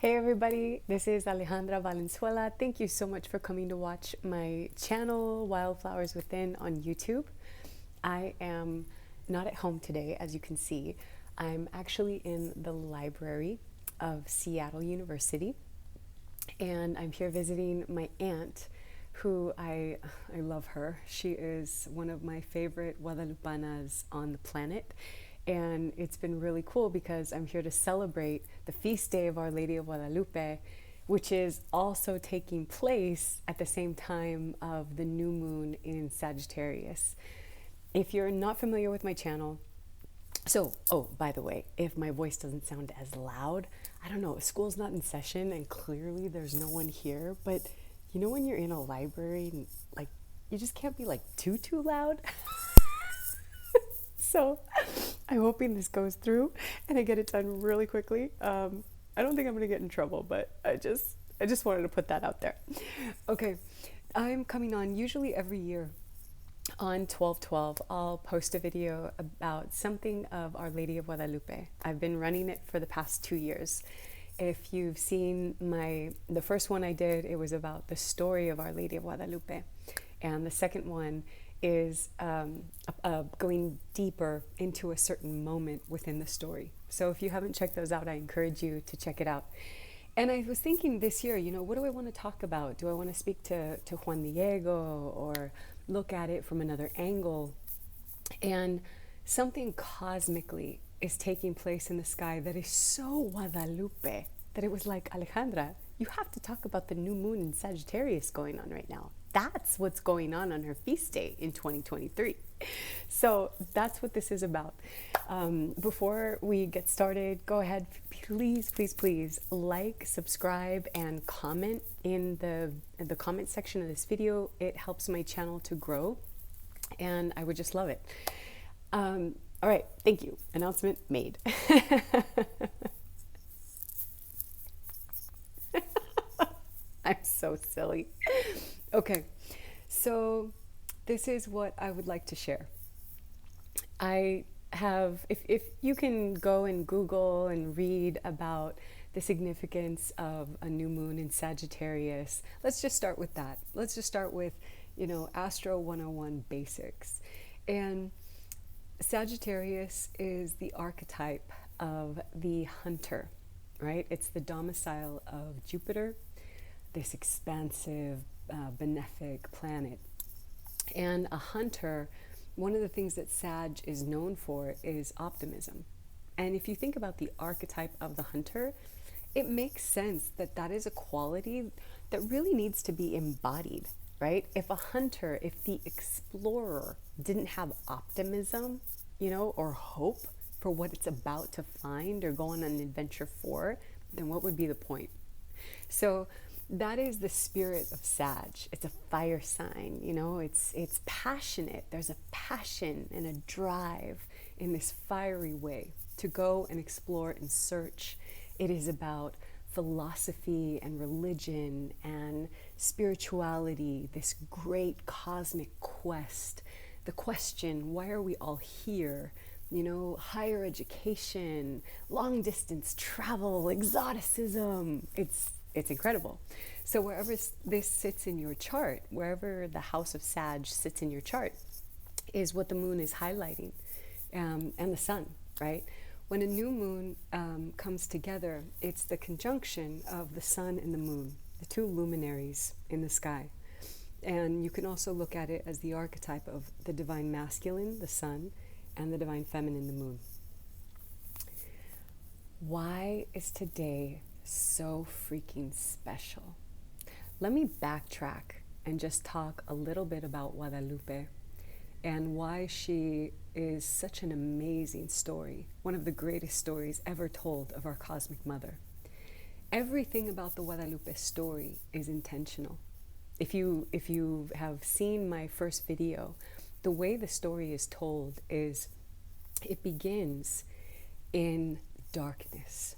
Hey everybody, this is Alejandra Valenzuela. Thank you so much for coming to watch my channel, Wildflowers Within, on YouTube. I am not at home today, as you can see. I'm actually in the library of Seattle University, and I'm here visiting my aunt, who I love her. She is one of my favorite Guadalupanas on the planet. And it's been really cool because I'm here to celebrate the feast day of Our Lady of Guadalupe, which is also taking place at the same time of the new moon in Sagittarius. If you're not familiar with my channel, by the way, if my voice doesn't sound as loud, I don't know, school's not in session and clearly there's no one here, but you know when you're in a library and like you just can't be like too loud? So I'm hoping this goes through and I get it done really quickly. I don't think I'm gonna get in trouble, but I just wanted to put that out there. Okay, I'm coming on usually every year on 12/12. I'll post a video about something of Our Lady of Guadalupe. I've been running it for the past 2 years. If you've seen the first one I did, it was about the story of Our Lady of Guadalupe, and the second one is going deeper into a certain moment within the story. So if you haven't checked those out, I encourage you to check it out. And I was thinking this year, what do I want to talk about? Do I want to speak to Juan Diego or look at it from another angle? And something cosmically is taking place in the sky that is so Guadalupe that it was like, Alejandra, you have to talk about the new moon in Sagittarius going on right now. That's what's going on her feast day in 2023. So that's what this is about. Before we get started, go ahead, please like, subscribe, and comment in the comment section of this video. It helps my channel to grow, and I would just love it. All right, thank you. Announcement made. I'm so silly. Okay, so this is what I would like to share. I have, if you can go and Google and read about the significance of a new moon in Sagittarius, let's just start with that. Let's just start with, Astro 101 basics. And Sagittarius is the archetype of the hunter, right? It's the domicile of Jupiter, this expansive, benefic planet. And a hunter, one of the things that Sag is known for is optimism. And if you think about the archetype of the hunter, it makes sense that that is a quality that really needs to be embodied, right? If the explorer didn't have optimism, or hope for what it's about to find or go on an adventure for, then what would be the point? So that is the spirit of Sag. It's a fire sign, it's passionate. There's a passion and a drive in this fiery way to go and explore and search. It is about philosophy and religion and spirituality, this great cosmic quest. The question, why are we all here? Higher education, long distance travel, exoticism. It's incredible. So wherever this sits in your chart, wherever the house of Sag sits in your chart, is what the moon is highlighting, and the sun, right? When a new moon comes together, it's the conjunction of the sun and the moon, the two luminaries in the sky. And you can also look at it as the archetype of the divine masculine, the sun, and the divine feminine, the moon. Why is today so freaking special? Let me backtrack and just talk a little bit about Guadalupe and why she is such an amazing story, one of the greatest stories ever told of our cosmic mother. Everything about the Guadalupe story is intentional. If you have seen my first video, the way the story is told is it begins in darkness.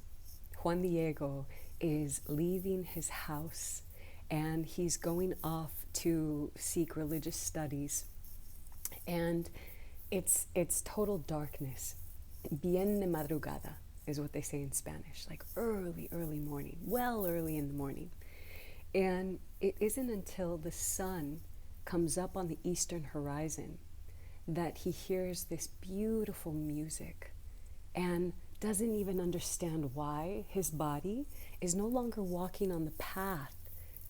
Juan Diego is leaving his house and he's going off to seek religious studies, and it's total darkness. Bien de madrugada is what they say in Spanish, like early, early morning, well early in the morning. And it isn't until the sun comes up on the eastern horizon that he hears this beautiful music and doesn't even understand why his body is no longer walking on the path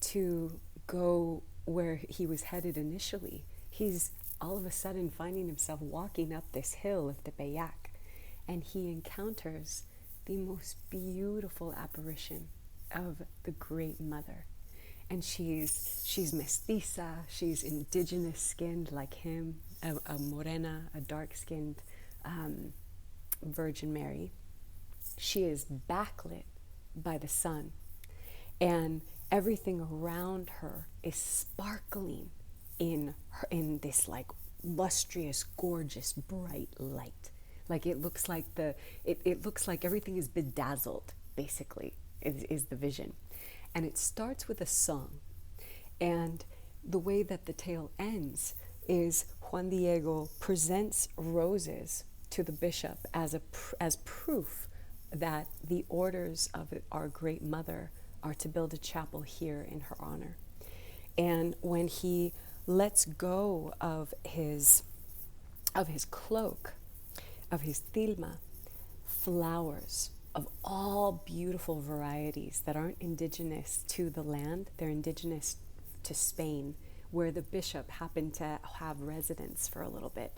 to go where he was headed initially. He's all of a sudden finding himself walking up this hill of Tepeyac, and he encounters the most beautiful apparition of the Great Mother. And she's mestiza, she's indigenous skinned like him, a morena, a dark skinned Virgin Mary. She is backlit by the sun, and everything around her is sparkling in this like lustrous, gorgeous, bright light. Like it looks like it looks like everything is bedazzled, basically, is the vision. And it starts with a song. And the way that the tale ends is Juan Diego presents roses to the bishop as proof that the orders of our Great Mother are to build a chapel here in her honor. And when he lets go of his cloak, of his tilma, flowers of all beautiful varieties that aren't indigenous to the land, they're indigenous to Spain, where the bishop happened to have residence for a little bit.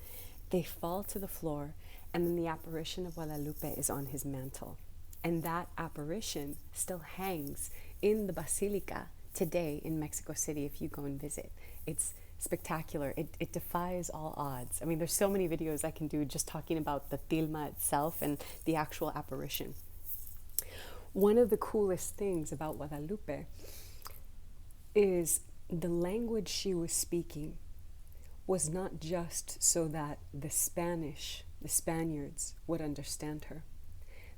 They fall to the floor, and then the apparition of Guadalupe is on his mantle. And that apparition still hangs in the basilica today in Mexico City if you go and visit. It's spectacular. It defies all odds. I mean, there's so many videos I can do just talking about the tilma itself and the actual apparition. One of the coolest things about Guadalupe is the language she was speaking was not just so that the Spaniards would understand her.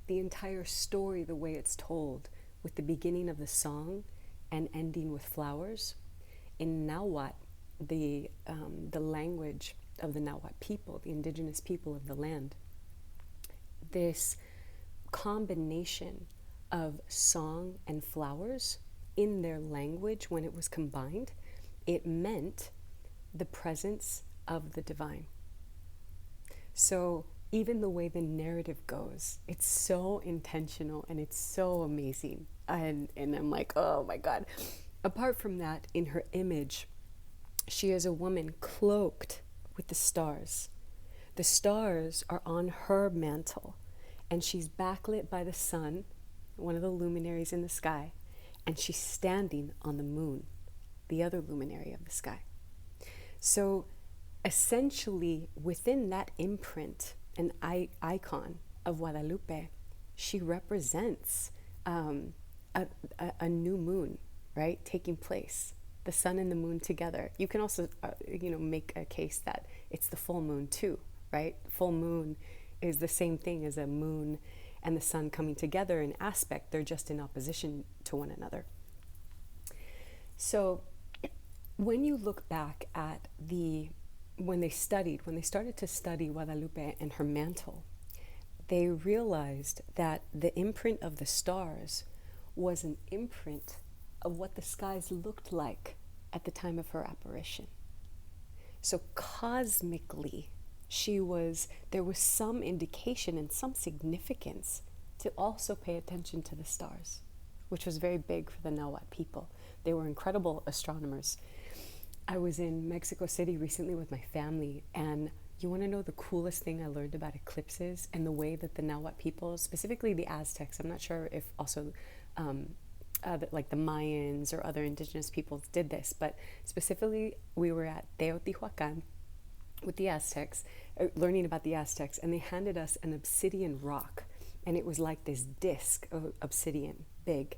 The entire story, the way it's told, with the beginning of the song and ending with flowers, in Nahuatl, the language of the Nahuatl people, the indigenous people of the land, this combination of song and flowers in their language, when it was combined, it meant the presence of the divine. So even the way the narrative goes, it's so intentional and it's so amazing. And I'm like, oh my God. Apart from that, in her image, she is a woman cloaked with the stars. The stars are on her mantle, and she's backlit by the sun, one of the luminaries in the sky, and she's standing on the moon, the other luminary of the sky. So essentially, within that imprint, an icon of Guadalupe, she represents a new moon, right, taking place. The sun and the moon together. You can also, make a case that it's the full moon too, right? Full moon is the same thing as a moon and the sun coming together in aspect. They're just in opposition to one another. So when you look back at when they started to study Guadalupe and her mantle, they realized that the imprint of the stars was an imprint of what the skies looked like at the time of her apparition. So cosmically, there was some indication and some significance to also pay attention to the stars, which was very big for the Nahuatl people. They were incredible astronomers. I was in Mexico City recently with my family, and you want to know the coolest thing I learned about eclipses and the way that the Nahuatl people, specifically the Aztecs, I'm not sure if also like the Mayans or other indigenous peoples did this, but specifically we were at Teotihuacan with the Aztecs, learning about the Aztecs, and they handed us an obsidian rock, and it was like this disc of obsidian, big.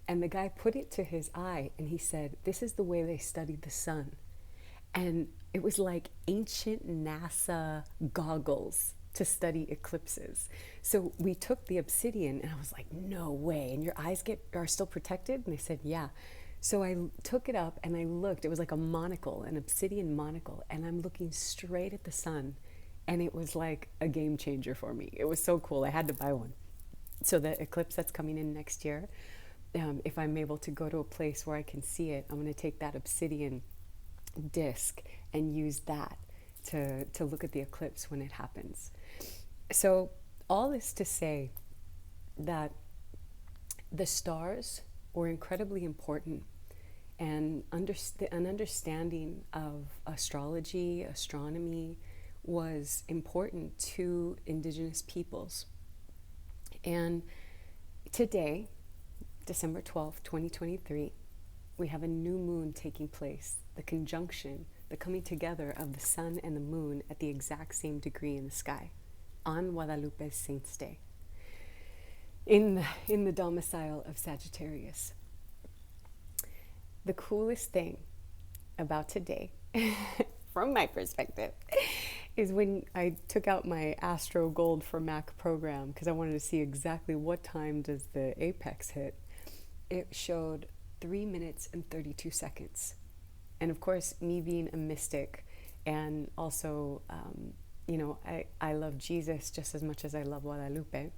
And the guy put it to his eye, and he said, this is the way they studied the sun. And it was like ancient NASA goggles to study eclipses. So we took the obsidian, and I was like, no way. And your eyes are still protected? And they said, yeah. So I took it up and I looked. It was like a monocle, an obsidian monocle, and I'm looking straight at the sun. And it was like a game changer for me. It was so cool. I had to buy one. So the eclipse that's coming in next year, if I'm able to go to a place where I can see it, I'm going to take that obsidian disc and use that to look at the eclipse when it happens. So all this to say that the stars were incredibly important, and an understanding of astrology, astronomy was important to indigenous peoples. And today, December 12th, 2023, we have a new moon taking place, the conjunction, the coming together of the sun and the moon at the exact same degree in the sky on Guadalupe's Saint's Day, in the domicile of Sagittarius. The coolest thing about today, from my perspective, is when I took out my Astro Gold for Mac program, because I wanted to see exactly what time does the apex hit. It showed 3 minutes and 32 seconds. And of course, me being a mystic, and also, I love Jesus just as much as I love Guadalupe.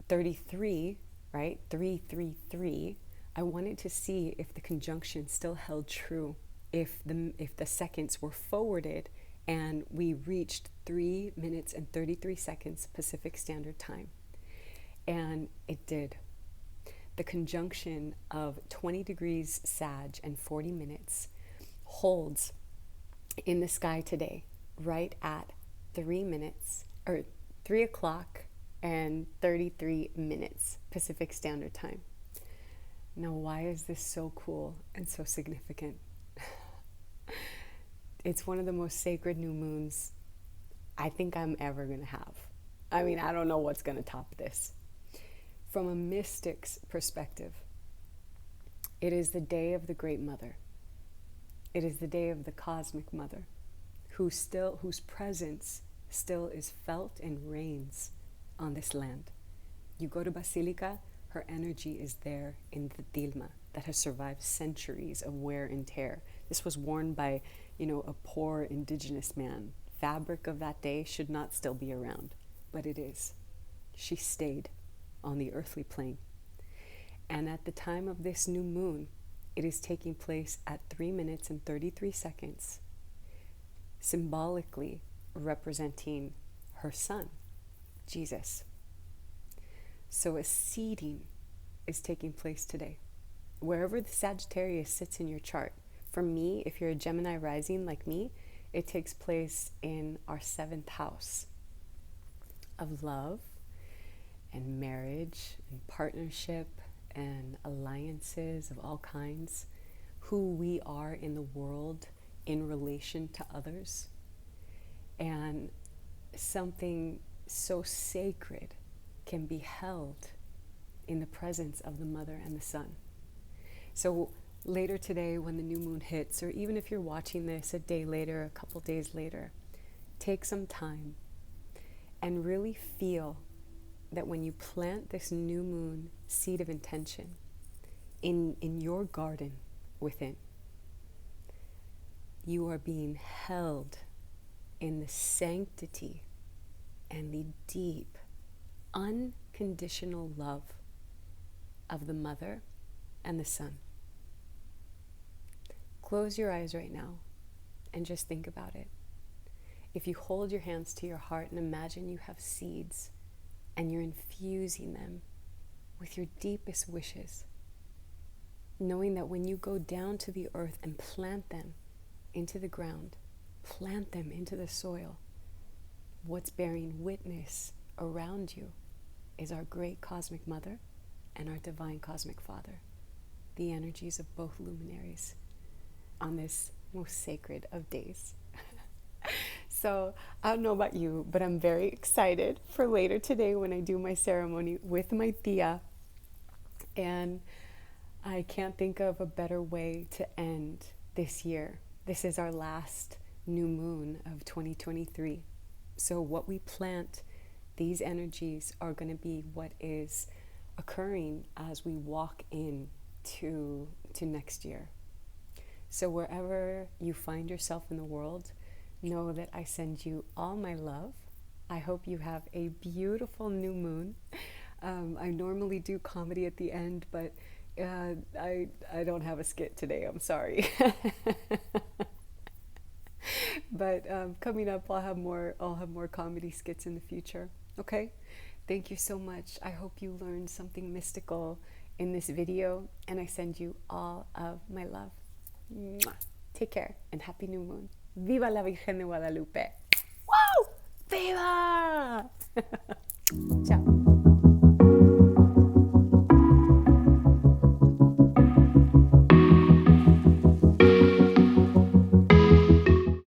33, right? 333. I wanted to see if the conjunction still held true, if the seconds were forwarded, and we reached 3 minutes and 33 seconds Pacific Standard Time. And it did. The conjunction of 20 degrees Sag and 40 minutes holds in the sky today, right at 3 o'clock and 33 minutes Pacific Standard Time. Now, why is this so cool and so significant? It's one of the most sacred new moons I think I'm ever going to have. I mean, I don't know what's going to top this. From a mystic's perspective, it is the day of the Great Mother. It is the day of the Cosmic Mother, whose presence still is felt and reigns on this land. You go to Basilica, her energy is there in the tilma that has survived centuries of wear and tear. This was worn by, a poor indigenous man. Fabric of that day should not still be around, but it is. She stayed on the earthly plane. And at the time of this new moon, it is taking place at 3 minutes and 33 seconds, symbolically representing her son, Jesus. So a seeding is taking place today. Wherever the Sagittarius sits in your chart. For me, if you're a Gemini rising like me, it takes place in our 7th house of love and marriage and partnership and alliances of all kinds, who we are in the world in relation to others, and something so sacred can be held in the presence of the mother and the son. So later today, when the new moon hits, or even if you're watching this a day later, a couple days later, take some time and really feel that when you plant this new moon seed of intention in your garden within, you are being held in the sanctity and the deep, unconditional love of the mother and the son. Close your eyes right now and just think about it. If you hold your hands to your heart and imagine you have seeds and you're infusing them with your deepest wishes, knowing that when you go down to the earth and plant them into the ground, plant them into the soil, what's bearing witness around you is our great cosmic mother and our divine cosmic father, the energies of both luminaries on this most sacred of days. So I don't know about you, but I'm very excited for later today when I do my ceremony with my tia. And I can't think of a better way to end this year. This is our last new moon of 2023. So what we plant, these energies are going to be what is occurring as we walk in to next year. So wherever you find yourself in the world, know that I send you all my love. I hope you have a beautiful new moon. I normally do comedy at the end, but I don't have a skit today. I'm sorry. But coming up, I'll have more comedy skits in the future. Okay? Thank you so much. I hope you learned something mystical in this video, and I send you all of my love. Mwah. Take care and happy new moon. Viva la Virgen de Guadalupe. Wow! Viva! Ciao.